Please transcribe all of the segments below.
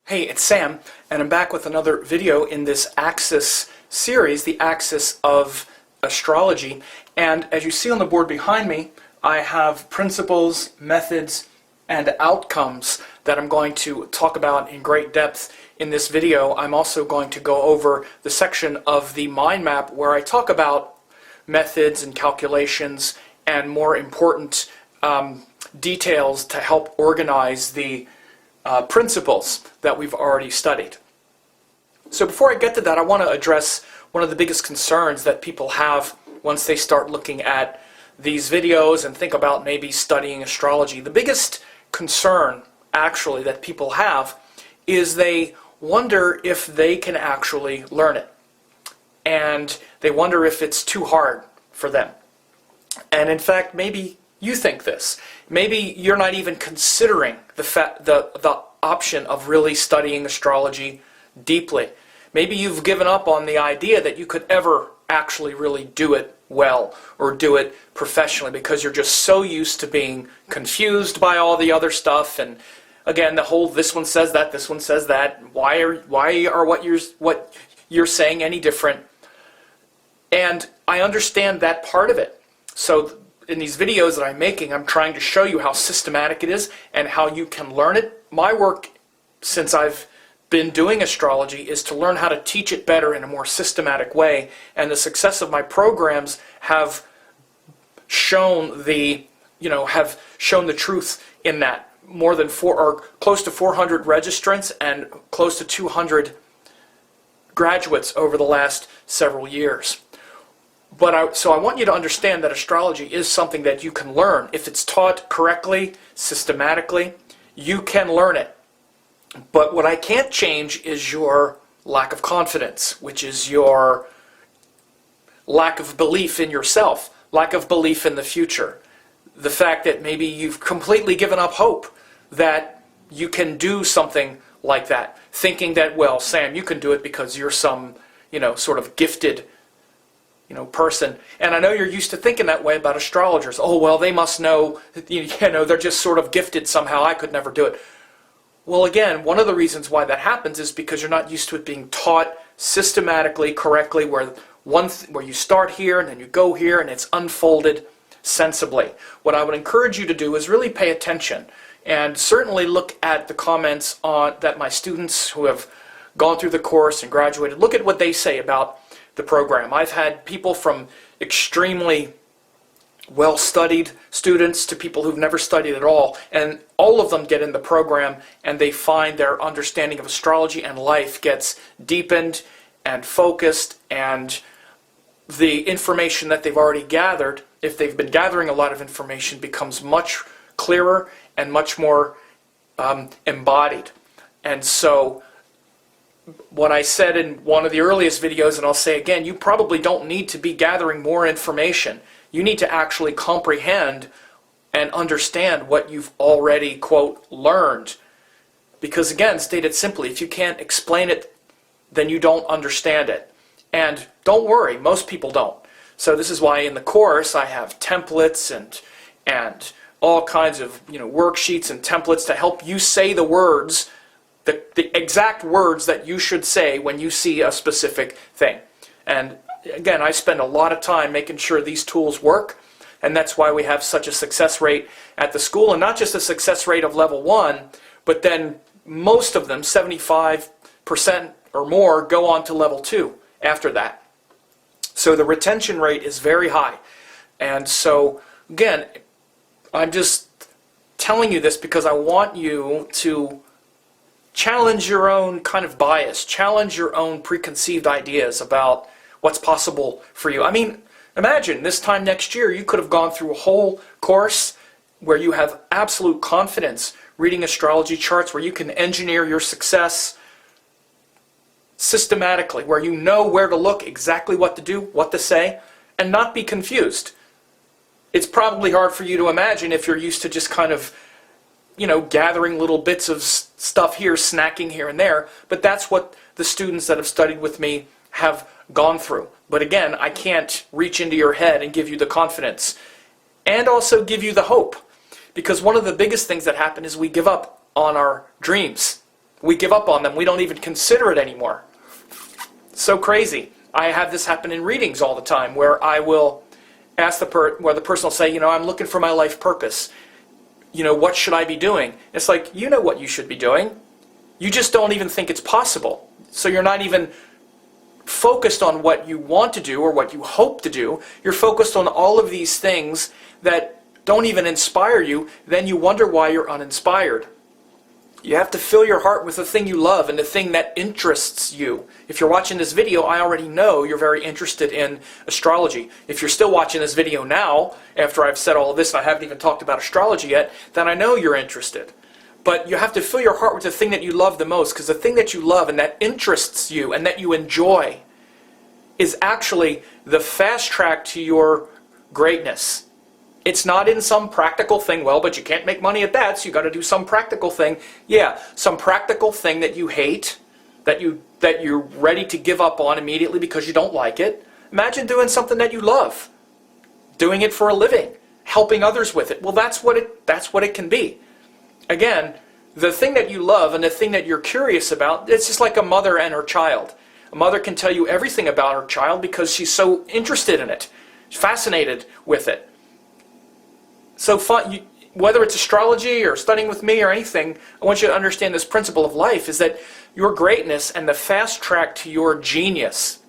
Hey, it's Sam, and I'm back with another video in this Axis series, the Axis of Astrology. And as you see on the board behind me, I have principles, methods, and outcomes that I'm going to talk about in great depth in this video. I'm also going to go over the section of the mind map where I talk about methods and calculations and more important details to help organize the principles that we've already studied. So before I get to that, I want to address one of the biggest concerns that people have once they start looking at these videos and think about maybe studying astrology. The biggest concern, actually, that people have is they wonder if they can actually learn it. And they wonder if it's too hard for them. And in fact, maybe you think this. Maybe you're not even considering the option of really studying astrology deeply. Maybe you've given up on the idea that you could ever actually really do it well or do it professionally because you're just so used to being confused by all the other stuff. And again, the whole this one says that, this one says that. Why are what you're saying any different? And I understand that part of it. So in these videos that I'm making, I'm trying to show you how systematic it is and how you can learn it. My work, since I've been doing astrology, is to learn how to teach it better in a more systematic way. And the success of my programs have shown the truth in that. More than close to 400 registrants and close to 200 graduates over the last several years. So I want you to understand that astrology is something that you can learn. If it's taught correctly, systematically, you can learn it. But what I can't change is your lack of confidence, which is your lack of belief in yourself, lack of belief in the future. The fact that maybe you've completely given up hope that you can do something like that. Thinking that, well, Sam, you can do it because you're some, sort of gifted person. And I know you're used to thinking that way about astrologers. Oh, well, they must know, they're just sort of gifted somehow. I could never do it. Well, again, one of the reasons why that happens is because you're not used to it being taught systematically, correctly, where you start here and then you go here and it's unfolded sensibly. What I would encourage you to do is really pay attention and certainly look at the comments that my students who have gone through the course and graduated, look at what they say about the program. I've had people from extremely well-studied students to people who've never studied at all, and all of them get in the program and they find their understanding of astrology and life gets deepened and focused, and the information that they've already gathered, if they've been gathering a lot of information, becomes much clearer and much more embodied. And so what I said in one of the earliest videos, and I'll say again, you probably don't need to be gathering more information. You need to actually comprehend and understand what you've already, quote, learned. Because again, stated simply, if you can't explain it, then you don't understand it. And don't worry, most people don't. So this is why in the course I have templates and all kinds of worksheets and templates to help you say the words, the exact words that you should say when you see a specific thing. And again, I spend a lot of time making sure these tools work, and that's why we have such a success rate at the school, and not just a success rate of level 1, but then most of them, 75% or more, go on to level 2 after that. So the retention rate is very high. And so, again, I'm just telling you this because I want you to challenge your own kind of bias, challenge your own preconceived ideas about what's possible for you. I mean, imagine this time next year you could have gone through a whole course where you have absolute confidence reading astrology charts, where you can engineer your success systematically, where you know where to look, exactly what to do, what to say, and not be confused. It's probably hard for you to imagine if you're used to just kind of gathering little bits of stuff here, snacking here and there, but that's what the students that have studied with me have gone through. But again, I can't reach into your head and give you the confidence and also give you the hope, because one of the biggest things that happen is we give up on our dreams. We give up on them. We don't even consider it anymore. So crazy. I have this happen in readings all the time, where I will ask where the person will say, I'm looking for my life purpose. What should I be doing? It's like, you know what you should be doing. You just don't even think it's possible. So you're not even focused on what you want to do or what you hope to do. You're focused on all of these things that don't even inspire you. Then you wonder why you're uninspired. You have to fill your heart with the thing you love and the thing that interests you. If you're watching this video, I already know you're very interested in astrology. If you're still watching this video now, after I've said all of this and I haven't even talked about astrology yet, then I know you're interested. But you have to fill your heart with the thing that you love the most, because the thing that you love and that interests you and that you enjoy is actually the fast track to your greatness. It's not in some practical thing, but you can't make money at that, so you got to do some practical thing. Yeah, some practical thing that you hate, that you're ready to give up on immediately because you don't like it. Imagine doing something that you love, doing it for a living, helping others with it. Well, that's what it can be. Again, the thing that you love and the thing that you're curious about, it's just like a mother and her child. A mother can tell you everything about her child because she's so interested in it. She's fascinated with it. So whether it's astrology or studying with me or anything, I want you to understand this principle of life is that your greatness and the fast track to your genius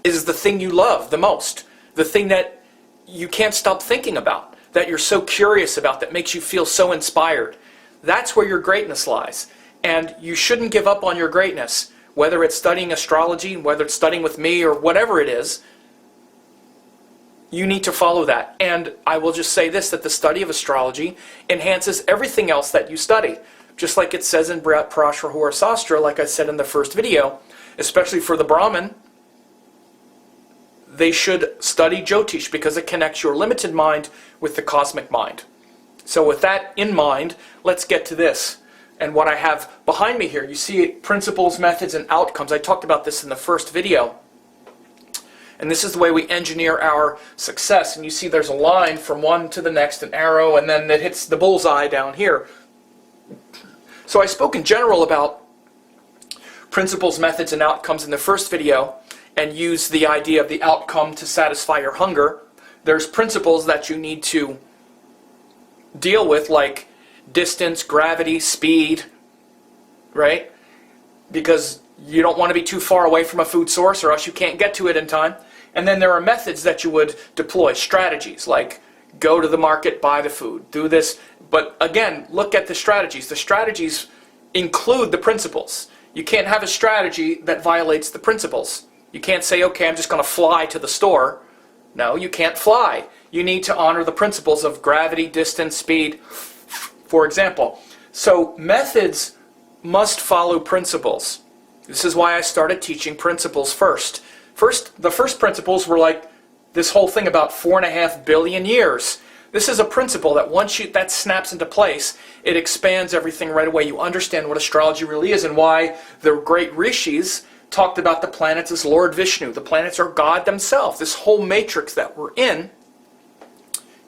is the thing you love the most. The thing that you can't stop thinking about, that you're so curious about, that makes you feel so inspired. That's where your greatness lies. And you shouldn't give up on your greatness, whether it's studying astrology, whether it's studying with me, or whatever it is. You need to follow that. And I will just say this, that the study of astrology enhances everything else that you study. Just like it says in Parashara Sastra, like I said in the first video, especially for the Brahmin, they should study Jyotish because it connects your limited mind with the cosmic mind. So with that in mind, let's get to this. And what I have behind me here, you see principles, methods, and outcomes. I talked about this in the first video. And this is the way we engineer our success. And you see there's a line from one to the next, an arrow, and then it hits the bullseye down here. So I spoke in general about principles, methods, and outcomes in the first video, and used the idea of the outcome to satisfy your hunger. There's principles that you need to deal with, like distance, gravity, speed, right? Because you don't want to be too far away from a food source or else you can't get to it in time. And then there are methods that you would deploy, strategies like go to the market, buy the food, do this. But again, look at the strategies. The strategies include the principles. You can't have a strategy that violates the principles. You can't say, okay, I'm just going to fly to the store. No, you can't fly. You need to honor the principles of gravity, distance, speed, for example. So methods must follow principles. This is why I started teaching principles first. The first principles were like this whole thing about 4.5 billion years. This is a principle that once that snaps into place, it expands everything right away. You understand what astrology really is and why the great rishis talked about the planets as Lord Vishnu. The planets are God themselves. This whole matrix that we're in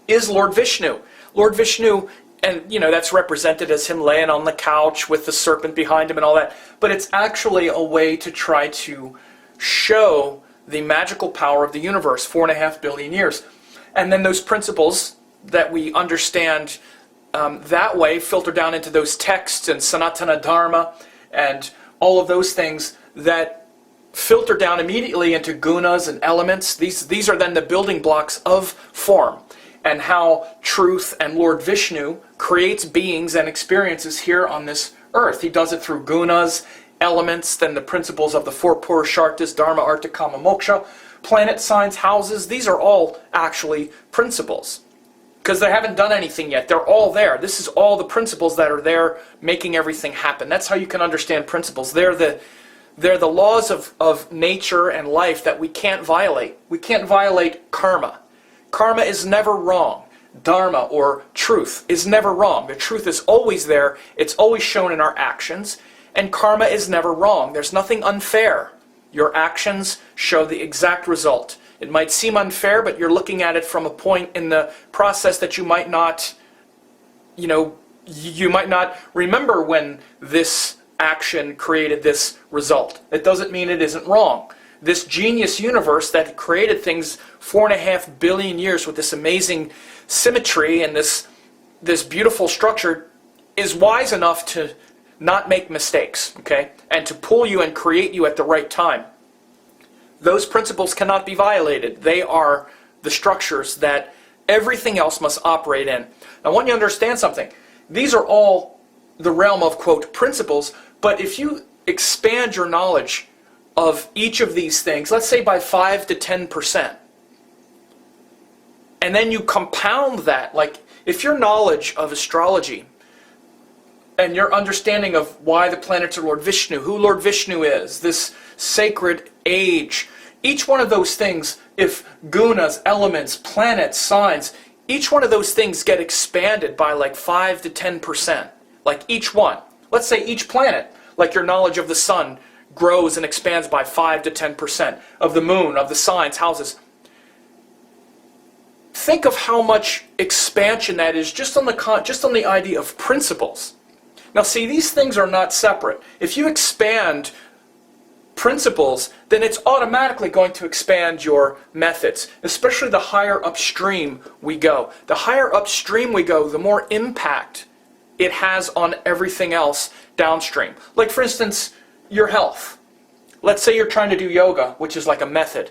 is Lord Vishnu. Lord Vishnu, and that's represented as him laying on the couch with the serpent behind him and all that. But it's actually a way to try to show the magical power of the universe, 4.5 billion years. And then those principles that we understand that way filter down into those texts and Sanatana Dharma and all of those things that filter down immediately into gunas and elements. These are then the building blocks of form, and how truth and Lord Vishnu creates beings and experiences here on this earth. He does it through gunas, elements, then the principles of the four Purusharthas, Dharma, Artha, Kama, Moksha, planet signs, houses. These are all actually principles, because they haven't done anything yet. They're all there. This is all the principles that are there making everything happen. That's how you can understand principles. They're the laws of nature and life that we can't violate. We can't violate karma. Karma is never wrong. Dharma, or truth, is never wrong. The truth is always there. It's always shown in our actions. And karma is never wrong. There's nothing unfair. Your actions show the exact result. It might seem unfair, but you're looking at it from a point in the process that you might not, you might not remember when this action created this result. It doesn't mean it isn't wrong. This genius universe that created things 4.5 billion years with this amazing symmetry and this beautiful structure is wise enough to not make mistakes, okay? And to pull you and create you at the right time. Those principles cannot be violated. They are the structures that everything else must operate in. I want you to understand something. These are all the realm of, quote, principles, but if you expand your knowledge of each of these things, let's say by 5 to 10%, and then you compound that, like if your knowledge of astrology and your understanding of why the planets are Lord Vishnu, who Lord Vishnu is, this sacred age, each one of those things, if gunas, elements, planets, signs, each one of those things get expanded by like 5 to 10%, like each one. Let's say each planet, like your knowledge of the sun, grows and expands by 5 to 10%, of the moon, of the signs, houses. Think of how much expansion that is just on the idea of principles. Now see, these things are not separate. If you expand principles, then it's automatically going to expand your methods, especially the higher upstream we go. The higher upstream we go, the more impact it has on everything else downstream. Like for instance, your health. Let's say you're trying to do yoga, which is like a method.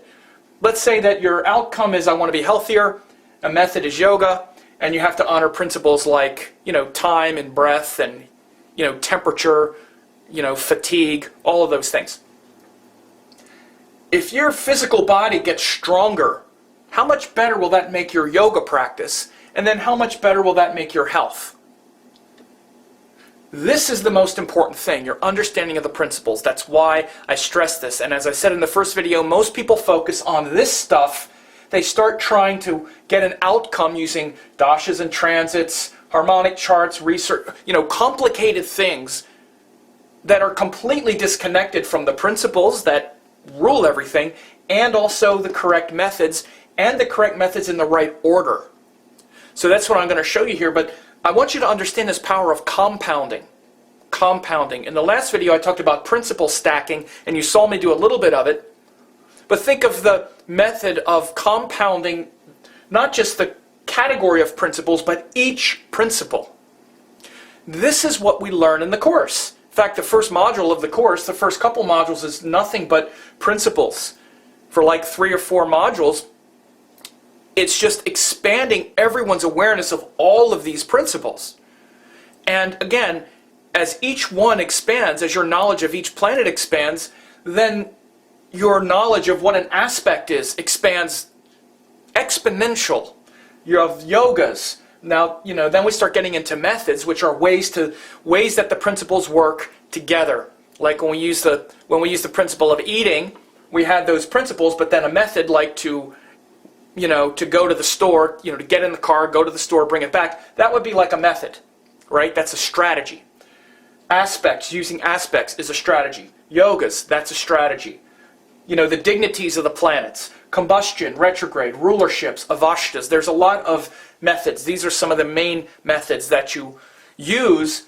Let's say that your outcome is I want to be healthier, a method is yoga, and you have to honor principles like, time and breath and, temperature, fatigue, all of those things. If your physical body gets stronger, how much better will that make your yoga practice? And then how much better will that make your health? This is the most important thing, your understanding of the principles. That's why I stress this. And as I said in the first video, most people focus on this stuff. They start trying to get an outcome using dashas and transits, harmonic charts, research, complicated things that are completely disconnected from the principles that rule everything, and also the correct methods, and the correct methods in the right order. So that's what I'm going to show you here, but I want you to understand this power of compounding. Compounding. In the last video I talked about principle stacking, and you saw me do a little bit of it, but think of the method of compounding, not just the category of principles, but each principle. This is what we learn in the course. In fact, the first module of the course, the first couple modules, is nothing but principles. For like 3 or 4 modules, it's just expanding everyone's awareness of all of these principles. And again, as each one expands, as your knowledge of each planet expands, then your knowledge of what an aspect is expands exponential. You have yogas. Now, then we start getting into methods, which are ways that the principles work together. Like when we use the principle of eating, we had those principles, but then a method like to go to the store, to get in the car, go to the store, bring it back. That would be like a method, right? That's a strategy. Aspects, using aspects is a strategy. Yogas, that's a strategy. The dignities of the planets, combustion, retrograde, rulerships, avashtas. There's a lot of methods. These are some of the main methods that you use.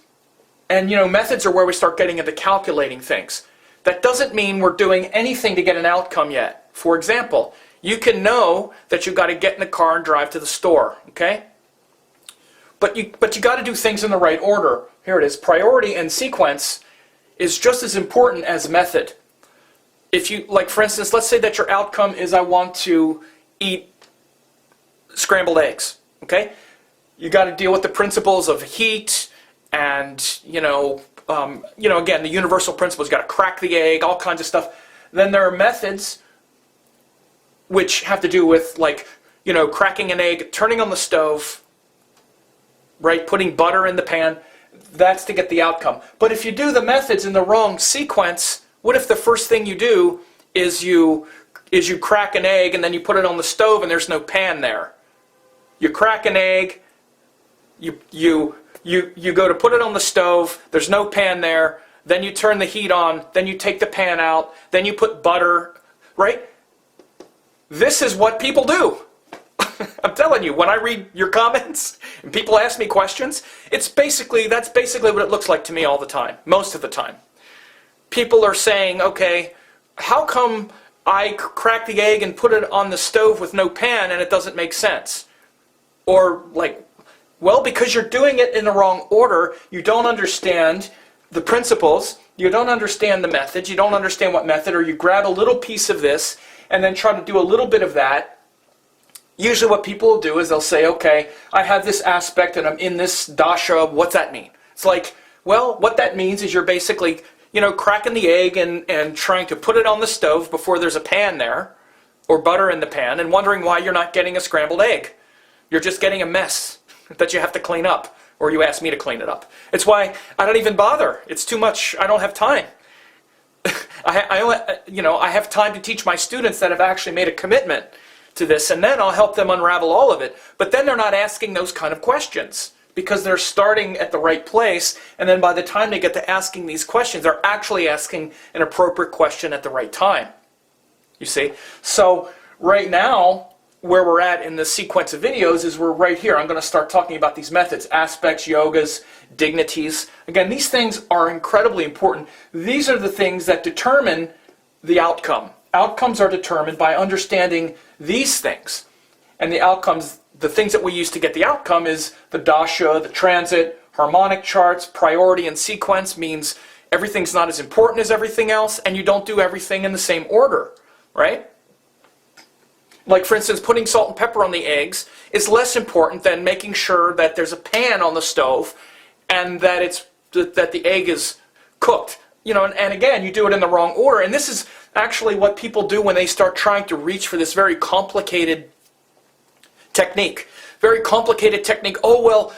And methods are where we start getting into calculating things. That doesn't mean we're doing anything to get an outcome yet. For example, you can know that you've got to get in the car and drive to the store, okay? But you got to do things in the right order. Here it is. Priority and sequence is just as important as method. If you, like for instance, let's say that your outcome is I want to eat scrambled eggs, okay? You got to deal with the principles of heat and, again, the universal principles. You got to crack the egg, all kinds of stuff. Then there are methods which have to do with, like, cracking an egg, turning on the stove, right, putting butter in the pan. That's to get the outcome. But if you do the methods in the wrong sequence, what if the first thing you do is you crack an egg and then you put it on the stove and there's no pan there? You crack an egg, you go to put it on the stove, there's no pan there, then you turn the heat on, then you take the pan out, then you put butter, right? This is what people do. I'm telling you, when I read your comments and people ask me questions, that's basically what it looks like to me all the time, most of the time. people are saying, okay, how come I crack the egg and put it on the stove with no pan and it doesn't make sense? Or like, well, because you're doing it in the wrong order. You don't understand the principles. You don't understand the methods. You don't understand what method, or you grab a little piece of this and then try to do a little bit of that. Usually what people will do is they'll say, okay, I have this aspect and I'm in this dasha. What's that mean? It's like, well, what that means is you're basically, cracking the egg and trying to put it on the stove before there's a pan there, or butter in the pan, and wondering why you're not getting a scrambled egg. You're just getting a mess that you have to clean up, or you ask me to clean it up. It's why I don't even bother. It's too much. I don't have time. I have time to teach my students that have actually made a commitment to this, and then I'll help them unravel all of it. But then they're not asking those kind of questions, because they're starting at the right place, and then by the time they get to asking these questions, they're actually asking an appropriate question at the right time. You see? So right now, where we're at in the sequence of videos is we're right here. I'm going to start talking about these methods, aspects, yogas, dignities. Again, these things are incredibly important. These are the things that determine the outcome. Outcomes are determined by understanding these things. And the outcomes, the things that we use to get the outcome is the dasha, the transit, harmonic charts, priority and sequence means everything's not as important as everything else, and you don't do everything in the same order, right? Like, for instance, putting salt and pepper on the eggs is less important than making sure that there's a pan on the stove and that the egg is cooked. And again, you do it in the wrong order. And this is actually what people do when they start trying to reach for this very complicated technique. Very complicated technique. Oh, well,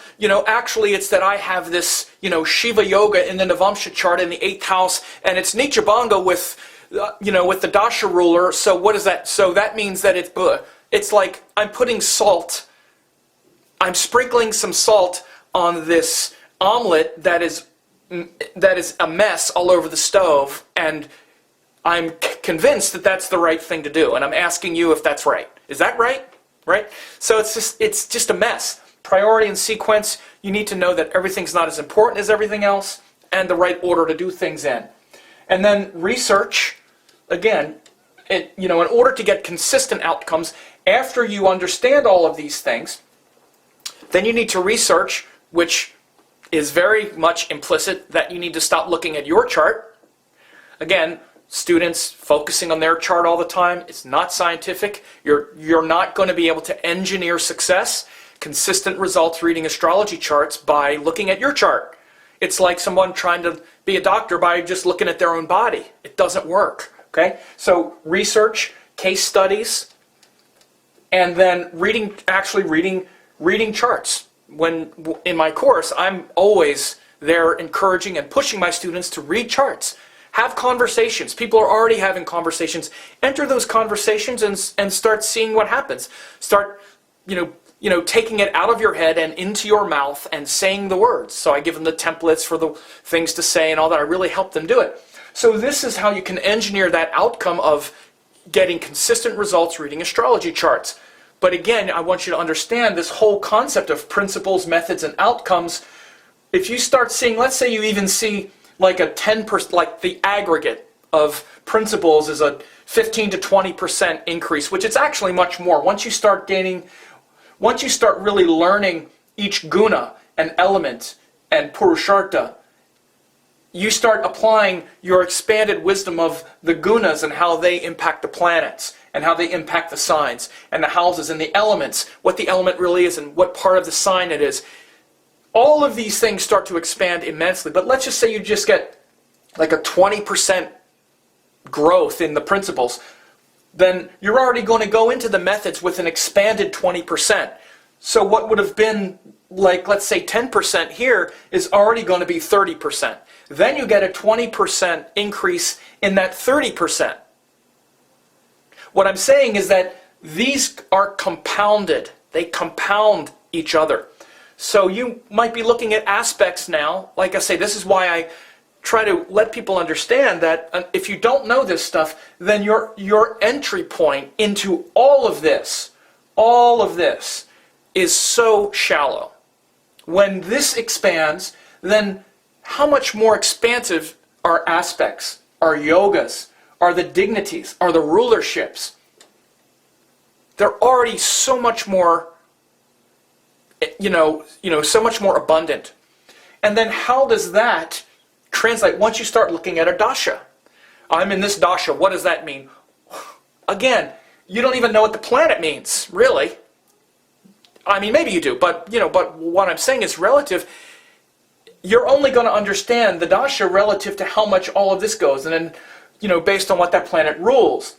actually it's that I have this, Shiva Yoga in the Navamsha chart in the 8th house, and it's Nichabanga with the dasha ruler. So what is that? So that means that it's like I'm putting salt, I'm sprinkling some salt on this omelet that is a mess all over the stove, and I'm convinced that that's the right thing to do, and I'm asking you if that's right. Is that right? Right? So it's just a mess. Priority and sequence, you need to know that everything's not as important as everything else, and the right order to do things in. And then research. Again, in order to get consistent outcomes, after you understand all of these things, then you need to research, which is very much implicit that you need to stop looking at your chart. Again, students focusing on their chart all the time, it's not scientific. You're not going to be able to engineer success, consistent results reading astrology charts by looking at your chart. It's like someone trying to be a doctor by just looking at their own body. It doesn't work. Okay, so research, case studies, and then reading charts. When in my course, I'm always there encouraging and pushing my students to read charts, have conversations. People are already having conversations. Enter those conversations and start seeing what happens. Start, taking it out of your head and into your mouth and saying the words. So I give them the templates for the things to say and all that. I really help them do it. So this is how you can engineer that outcome of getting consistent results reading astrology charts. But again, I want you to understand this whole concept of principles, methods, and outcomes. If you start seeing, let's say you even see like a 10%, like the aggregate of principles is a 15 to 20% increase, which it's actually much more. Once you start really learning each guna and element and purushartha, you start applying your expanded wisdom of the gunas and how they impact the planets and how they impact the signs and the houses and the elements, what the element really is and what part of the sign it is. All of these things start to expand immensely. But let's just say you just get like a 20% growth in the principles. Then you're already going to go into the methods with an expanded 20%. So what would have been like, let's say 10% here is already going to be 30%. Then you get a 20% increase in that 30%. What I'm saying is that these are compounded. They compound each other. So you might be looking at aspects now. Like I say, this is why I try to let people understand that if you don't know this stuff, then your entry point into all of this is so shallow. When this expands, then how much more expansive are aspects? are yogas, are the dignities, are the rulerships. They're already so much more, so much more abundant. And then how does that translate once you start looking at a dasha? I'm in this dasha, what does that mean? Again, you don't even know what the planet means, really. I mean, maybe you do, but what I'm saying is relative. You're only going to understand the dasha relative to how much all of this goes, and then, based on what that planet rules.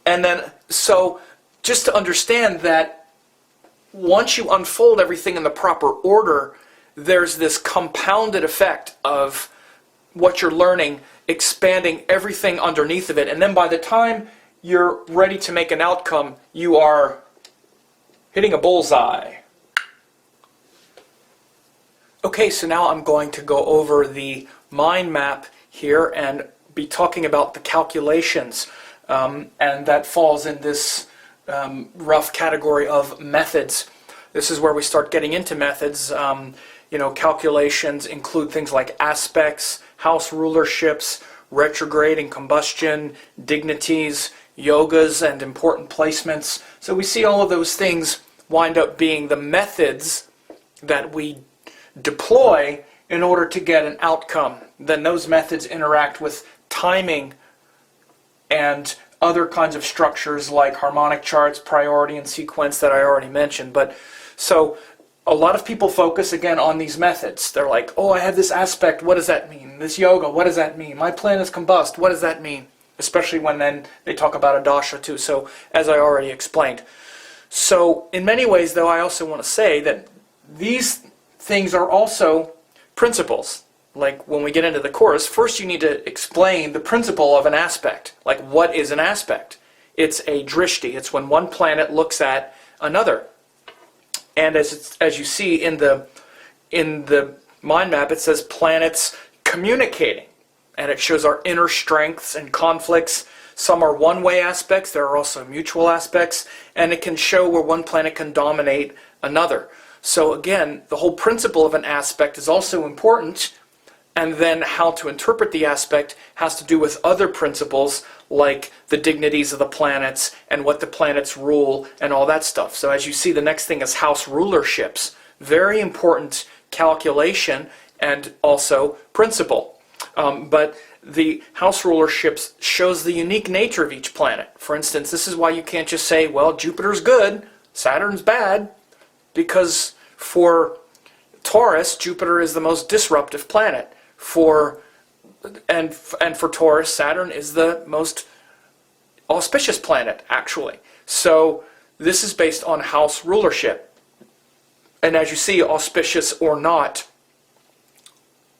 And then, so, just to understand that once you unfold everything in the proper order, there's this compounded effect of what you're learning, expanding everything underneath of it, and then by the time you're ready to make an outcome, you are hitting a bullseye. Okay, so now I'm going to go over the mind map here and be talking about the calculations, and that falls in this rough category of methods. This is where we start getting into methods. Calculations include things like aspects, house rulerships, retrograde and combustion, dignities, yogas, and important placements. So we see all of those things wind up being the methods that we deploy in order to get an outcome. Then those methods interact with timing and other kinds of structures like harmonic charts, priority, and sequence that I already mentioned. But so a lot of people focus again on these methods. They're like, oh, I have this aspect, what does that mean? This yoga, what does that mean? My planet is combust, what does that mean? Especially when then they talk about a dasha too, so as I already explained. So in many ways, though, I also want to say that these things are also principles. Like when we get into the course, first you need to explain the principle of an aspect. Like, what is an aspect? It's a drishti. It's when one planet looks at another. And as you see in the mind map, it says planets communicating. And it shows our inner strengths and conflicts. Some are one-way aspects. There are also mutual aspects. And it can show where one planet can dominate another. So again, the whole principle of an aspect is also important. And then how to interpret the aspect has to do with other principles like the dignities of the planets and what the planets rule and all that stuff. So as you see, the next thing is house rulerships. Very important calculation and also principle. But the house rulerships shows the unique nature of each planet. For instance, this is why you can't just say, well, Jupiter's good, Saturn's bad, because for Taurus, Jupiter is the most disruptive planet. For Taurus, Saturn is the most auspicious planet, actually. So this is based on house rulership. And as you see, auspicious or not,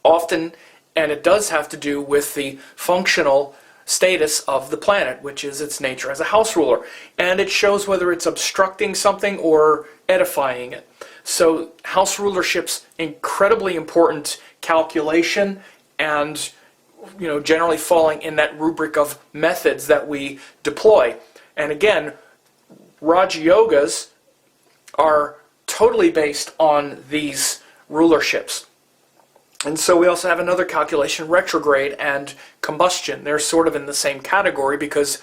often, and it does have to do with the functional status of the planet, which is its nature as a house ruler. And it shows whether it's obstructing something or edifying it. So house rulership's incredibly important calculation, and generally falling in that rubric of methods that we deploy. And again, Raja Yogas are totally based on these rulerships. And so we also have another calculation, retrograde and combustion. They're sort of in the same category because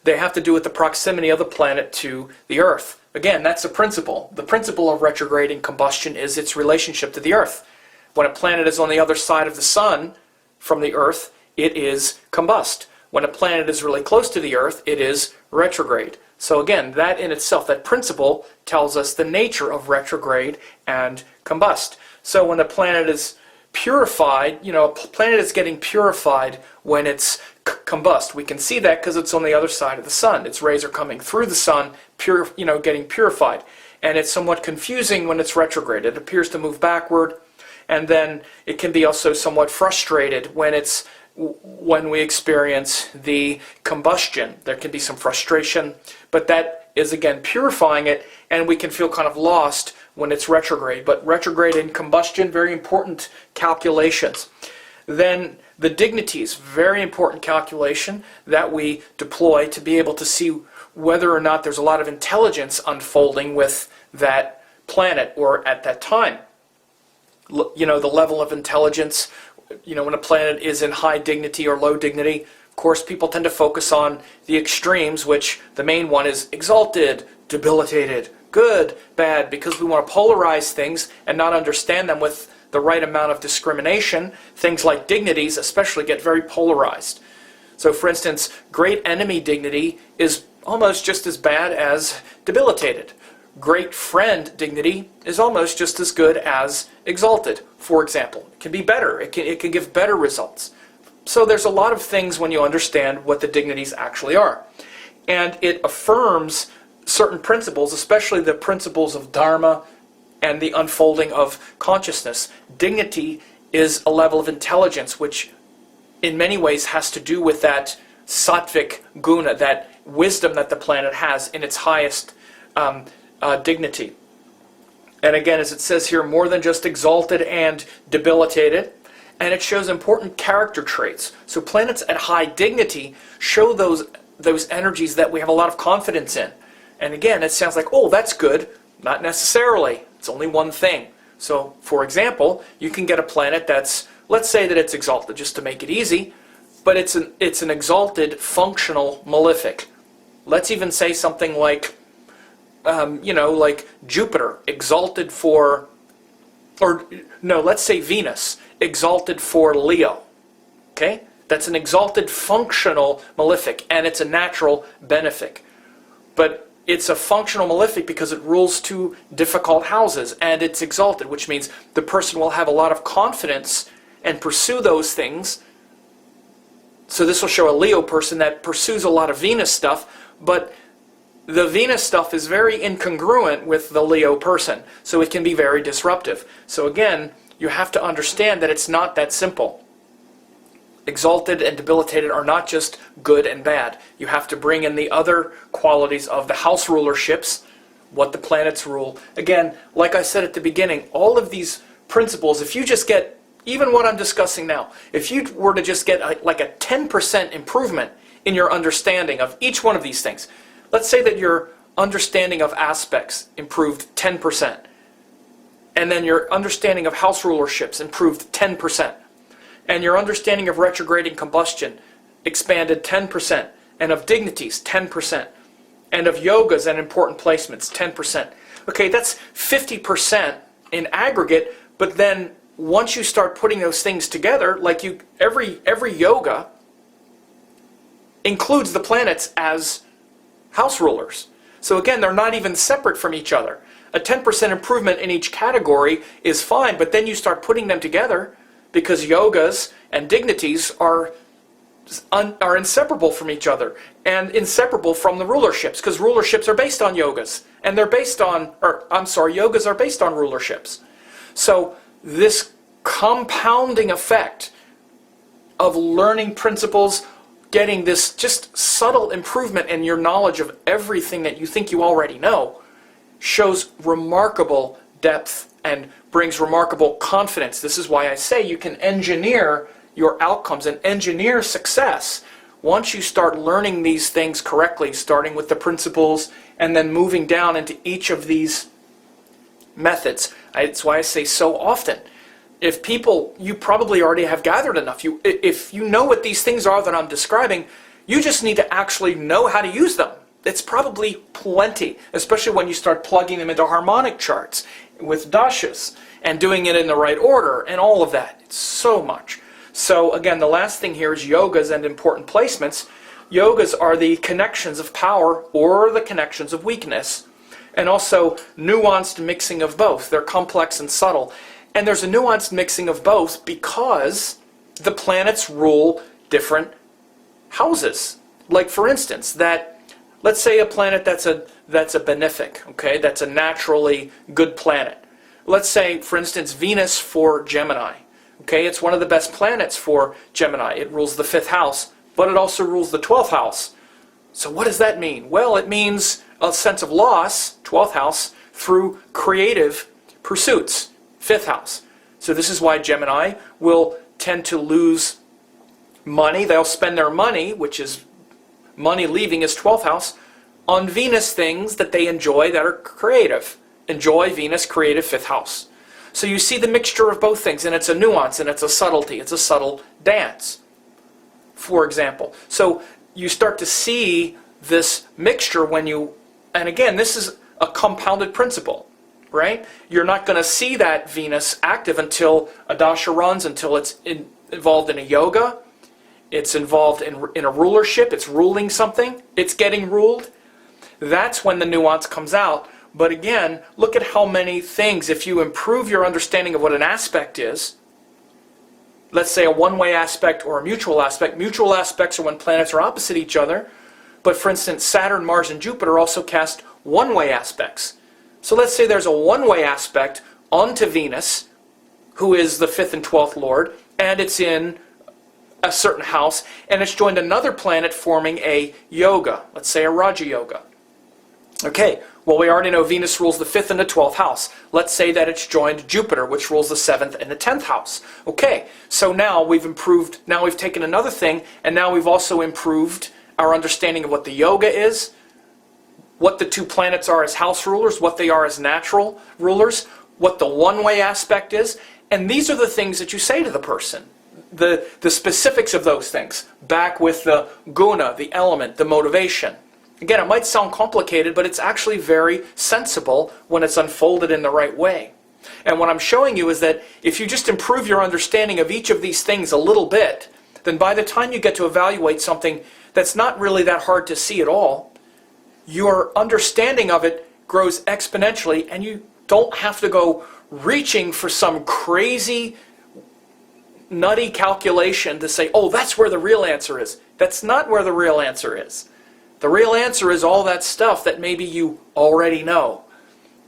they have to do with the proximity of the planet to the Earth. Again, that's the principle. The principle of retrograde and combustion is its relationship to the Earth. When a planet is on the other side of the Sun from the Earth, it is combust. When a planet is really close to the Earth, it is retrograde. So again, that in itself, that principle tells us the nature of retrograde and combust. So when a planet is purified, a planet is getting purified when it's combust. We can see that because it's on the other side of the Sun. Its rays are coming through the Sun, getting purified. And it's somewhat confusing when it's retrograde. It appears to move backward. And then it can be also somewhat frustrated when we experience the combustion. There can be some frustration, but that is again purifying it, and we can feel kind of lost when it's retrograde. But retrograde and combustion, very important calculations. Then the dignities, very important calculation that we deploy to be able to see whether or not there's a lot of intelligence unfolding with that planet or at that time. The level of intelligence when a planet is in high dignity or low dignity, of course, people tend to focus on the extremes, which the main one is exalted, debilitated, good, bad, because we want to polarize things and not understand them with the right amount of discrimination. Things like dignities especially get very polarized. So for instance, great enemy dignity is almost just as bad as debilitated. Great friend dignity is almost just as good as exalted, for example. It can be better. It can give better results. So there's a lot of things when you understand what the dignities actually are. And it affirms certain principles, especially the principles of Dharma and the unfolding of consciousness. Dignity is a level of intelligence which in many ways has to do with that sattvic guna, that wisdom that the planet has in its highest dignity. And again, as it says here, more than just exalted and debilitated. And it shows important character traits. So planets at high dignity show those energies that we have a lot of confidence in. And again, it sounds like, oh, that's good. Not necessarily. It's only one thing. So, for example, you can get a planet that's, let's say that it's exalted, just to make it easy, but it's an exalted functional malefic. Let's even say something like, like Jupiter, exalted for, or no, let's say Venus, exalted for Leo. Okay? That's an exalted functional malefic, and it's a natural benefic. But it's a functional malefic because it rules two difficult houses, and it's exalted, which means the person will have a lot of confidence and pursue those things. So this will show a Leo person that pursues a lot of Venus stuff, but the Venus stuff is very incongruent with the Leo person, so it can be very disruptive. So again, you have to understand that it's not that simple. Exalted and debilitated are not just good and bad. You have to bring in the other qualities of the house rulerships, what the planets rule. Again, like I said at the beginning, all of these principles, if you just get, even what I'm discussing now, if you were to just get like a 10% improvement in your understanding of each one of these things, let's say that your understanding of aspects improved 10%, and then your understanding of house rulerships improved 10%, and your understanding of retrograding combustion expanded 10%, and of dignities 10%, and of yogas and important placements 10%. Okay, that's 50% in aggregate, but then once you start putting those things together, like every yoga includes the planets as house rulers. So again, they're not even separate from each other. A 10% improvement in each category is fine, but then you start putting them together because yogas and dignities are inseparable from each other and inseparable from the rulerships, because rulerships are based on yogas, and they're based on, yogas are based on rulerships. So this compounding effect of learning principles, getting this just subtle improvement in your knowledge of everything that you think you already know, shows remarkable depth and brings remarkable confidence. This is why I say you can engineer your outcomes and engineer success once you start learning these things correctly, starting with the principles and then moving down into each of these methods. It's why I say so often, if people, you probably already have gathered enough. If you know what these things are that I'm describing, you just need to actually know how to use them. It's probably plenty, especially when you start plugging them into harmonic charts with dashas and doing it in the right order and all of that. It's so much. So again, the last thing here is yogas and important placements. Yogas are the connections of power or the connections of weakness, and also nuanced mixing of both. They're complex and subtle. And there's a nuanced mixing of both because the planets rule different houses. Like for instance, let's say a planet that's a benefic, okay, that's a naturally good planet. Let's say, for instance, Venus for Gemini. Okay, it's one of the best planets for Gemini. It rules the 5th house, but it also rules the 12th house. So what does that mean? Well, it means a sense of loss, 12th house, through creative pursuits, 5th house. So this is why Gemini will tend to lose money. They'll spend their money, which is money leaving his 12th house, on Venus things that they enjoy that are creative. Enjoy Venus, creative 5th house. So you see the mixture of both things, and it's a nuance, and it's a subtlety, it's a subtle dance, for example. So you start to see this mixture when you, and again, this is a compounded principle, right? You're not going to see that Venus active until a dasha runs, until it's involved in a yoga, it's involved in a rulership, it's ruling something, it's getting ruled. That's when the nuance comes out. But again, look at how many things, if you improve your understanding of what an aspect is, let's say a one-way aspect or a mutual aspect. Mutual aspects are when planets are opposite each other. But for instance, Saturn, Mars, and Jupiter also cast one-way aspects. So let's say there's a one-way aspect onto Venus, who is the 5th and 12th Lord, and it's in a certain house, and it's joined another planet forming a yoga, let's say a Raja Yoga. Okay, well, we already know Venus rules the 5th and the 12th house. Let's say that it's joined Jupiter, which rules the 7th and the 10th house. Okay, so now we've improved, now we've taken another thing, and now we've also improved our understanding of what the yoga is, what the two planets are as house rulers, what they are as natural rulers, what the one-way aspect is, and these are the things that you say to the person. The specifics of those things, back with the guna, the element, the motivation. Again, it might sound complicated, but it's actually very sensible when it's unfolded in the right way. And what I'm showing you is that if you just improve your understanding of each of these things a little bit, then by the time you get to evaluate something that's not really that hard to see at all, your understanding of it grows exponentially, and you don't have to go reaching for some crazy, nutty calculation to say, oh, that's where the real answer is. That's not where the real answer is. The real answer is all that stuff that maybe you already know.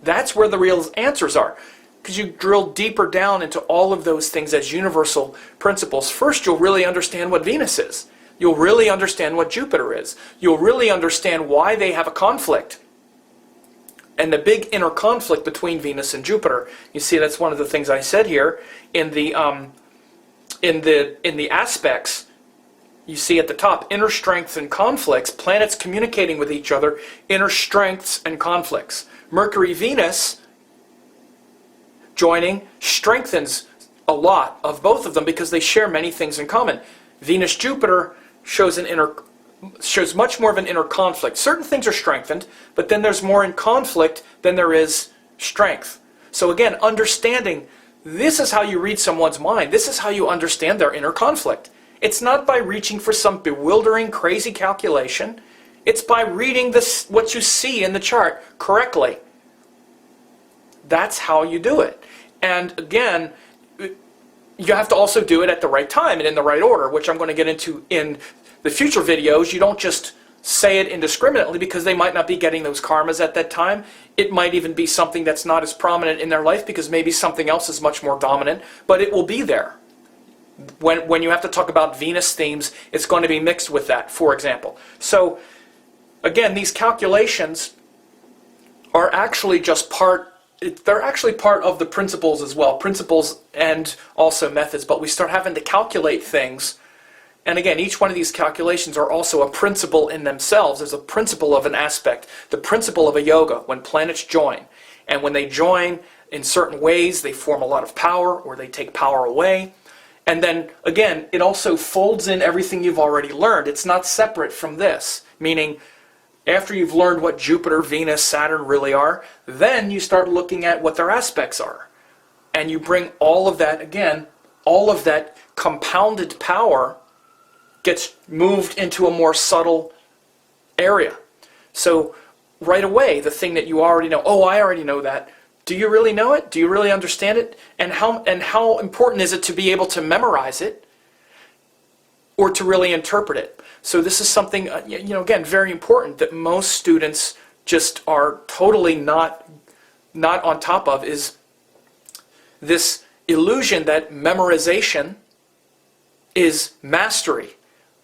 That's where the real answers are. Because you drill deeper down into all of those things as universal principles. First, you'll really understand what Venus is. You'll really understand what Jupiter is. You'll really understand why they have a conflict. And the big inner conflict between Venus and Jupiter. You see, that's one of the things I said here in the aspects. You see at the top, inner strengths and conflicts, planets communicating with each other, inner strengths and conflicts. Mercury-Venus joining strengthens a lot of both of them because they share many things in common. Venus-Jupiter shows much more of an inner conflict. Certain things are strengthened, but then there's more in conflict than there is strength. So again, understanding, this is how you read someone's mind. This is how you understand their inner conflict. It's not by reaching for some bewildering, crazy calculation. It's by reading what you see in the chart correctly. That's how you do it. And again, you have to also do it at the right time and in the right order, which I'm going to get into in the future videos. You don't just say it indiscriminately because they might not be getting those karmas at that time. It might even be something that's not as prominent in their life because maybe something else is much more dominant, but it will be there. When you have to talk about Venus themes, it's going to be mixed with that, for example. So, again, these calculations are actually just they're actually part of the principles as well. Principles and also methods, but we start having to calculate things. And again, each one of these calculations are also a principle in themselves. There's a principle of an aspect, the principle of a yoga, when planets join. And when they join in certain ways, they form a lot of power or they take power away. And then, again, it also folds in everything you've already learned. It's not separate from this, meaning after you've learned what Jupiter, Venus, Saturn really are, then you start looking at what their aspects are. And you bring all of that, again, all of that compounded power gets moved into a more subtle area. So right away, the thing that you already know, oh, I already know that. Do you really know it? Do you really understand it? And how important is it to be able to memorize it or to really interpret it? So this is something, again, very important that most students just are totally not on top of, is this illusion that memorization is mastery.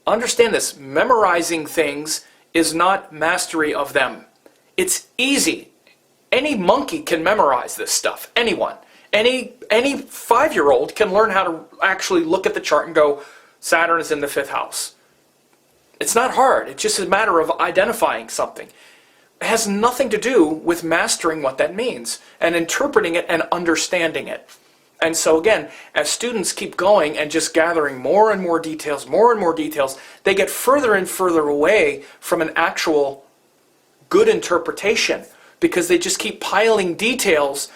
Understand this, memorizing things is not mastery of them. It's easy. Any monkey can memorize this stuff. Anyone. Any 5-year-old can learn how to actually look at the chart and go, Saturn is in the 5th house. It's not hard. It's just a matter of identifying something. has nothing to do with mastering what that means and interpreting it and understanding it. And so again, as students keep going and just gathering more and more details, they get further and further away from an actual good interpretation because they just keep piling details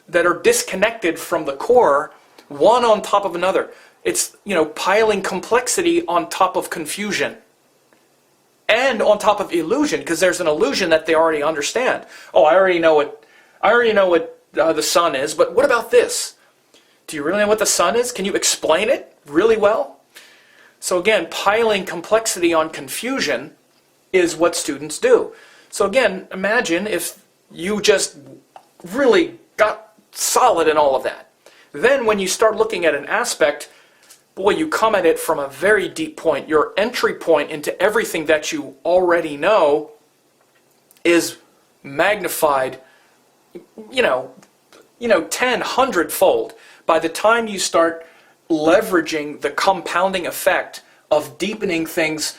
that are disconnected from the core, one on top of another. It's, piling complexity on top of confusion. And on top of illusion, because there's an illusion that they already understand. Oh, I already know what the sun is, but what about this? Do you really know what the sun is? Can you explain it really well? So again, piling complexity on confusion is what students do. So again, imagine if you just really got solid in all of that. Then when you start looking at an aspect, boy, you come at it from a very deep point. Your entry point into everything that you already know is magnified, 10, 100-fold. By the time you start leveraging the compounding effect of deepening things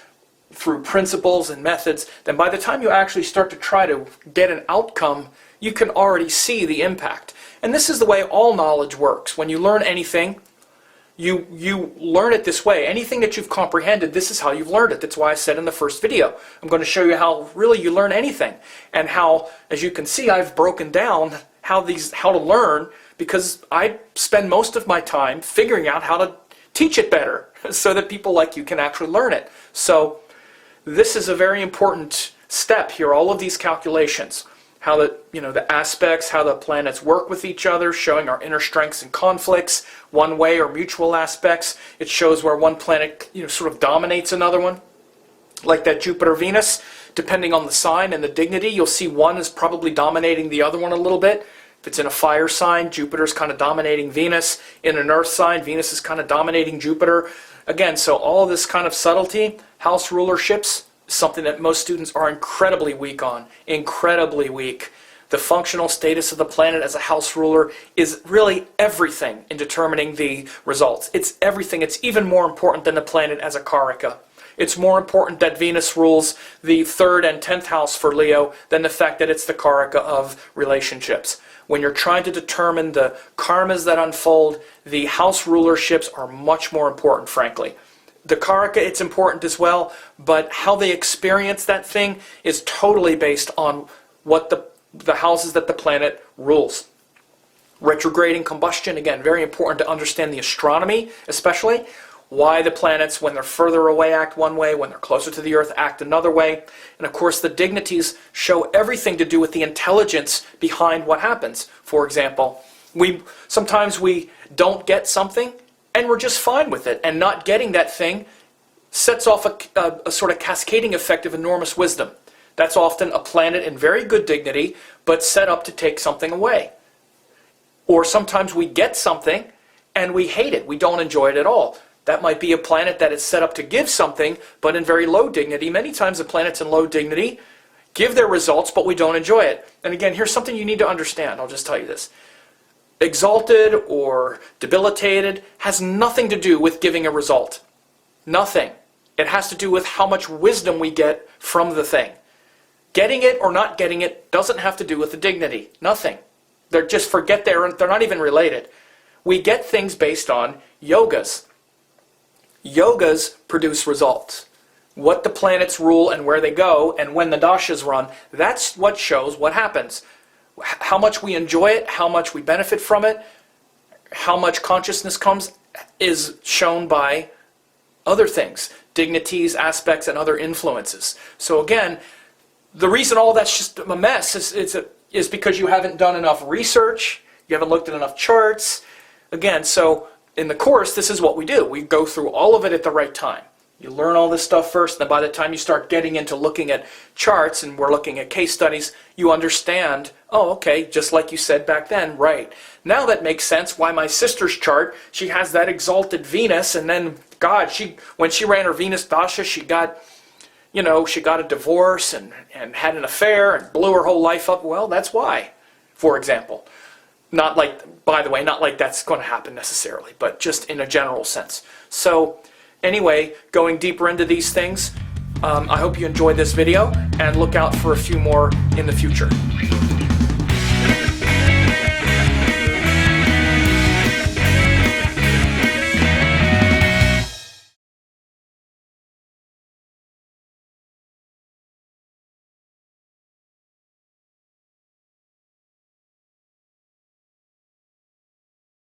through principles and methods, then by the time you actually start to try to get an outcome, you can already see the impact. And this is the way all knowledge works. When you learn anything, you learn it this way. Anything that you've comprehended, this is how you've learned it. That's why I said in the first video, I'm going to show you how really you learn anything. And how, as you can see, I've broken down how to learn, because I spend most of my time figuring out how to teach it better so that people like you can actually learn it. So this is a very important step here, all of these calculations. How the aspects, how the planets work with each other, showing our inner strengths and conflicts, one-way or mutual aspects. It shows where one planet sort of dominates another one, like that Jupiter-Venus. Depending on the sign and the dignity, you'll see one is probably dominating the other one a little bit. If it's in a fire sign, Jupiter's kind of dominating Venus. In an earth sign, Venus is kind of dominating Jupiter. Again, so all this kind of subtlety, house rulerships, something that most students are incredibly weak on. Incredibly weak. The functional status of the planet as a house ruler is really everything in determining the results. It's everything. It's even more important than the planet as a karaka. It's more important that Venus rules the 3rd and 10th house for Leo than the fact that it's the karaka of relationships. When you're trying to determine the karmas that unfold, the house rulerships are much more important, frankly. The karaka, it's important as well, but how they experience that thing is totally based on what the houses that the planet rules. Retrograding combustion, again, very important to understand the astronomy, especially. Why the planets, when they're further away, act one way, when they're closer to the Earth, act another way. And of course, the dignities show everything to do with the intelligence behind what happens. For example, sometimes we don't get something, and we're just fine with it. And not getting that thing sets off a sort of cascading effect of enormous wisdom. That's often a planet in very good dignity, but set up to take something away. Or sometimes we get something, and we hate it. We don't enjoy it at all. That might be a planet that is set up to give something, but in very low dignity. Many times the planets in low dignity give their results, but we don't enjoy it. And again, here's something you need to understand. I'll just tell you this. Exalted or debilitated has nothing to do with giving a result. Nothing. It has to do with how much wisdom we get from the thing. Getting it or not getting it doesn't have to do with the dignity. Nothing. They're not even related. We get things based on yogas. Yogas produce results. What the planets rule and where they go and when the dashas run, that's what shows what happens. How much we enjoy it, how much we benefit from it, how much consciousness comes is shown by other things, dignities, aspects, and other influences. So again, the reason all that's just a mess is because you haven't done enough research, you haven't looked at enough charts. Again, so in the course, this is what we do. We go through all of it at the right time. You learn all this stuff first, and then by the time you start getting into looking at charts, and we're looking at case studies, you understand, oh, okay, just like you said back then, right. Now that makes sense why my sister's chart, she has that exalted Venus, and then, God, when she ran her Venus dasha, she got a divorce and had an affair and blew her whole life up. Well, that's why, for example. Not like, by the way, not like that's going to happen necessarily, but just in a general sense. So, anyway, going deeper into these things, I hope you enjoyed this video and look out for a few more in the future.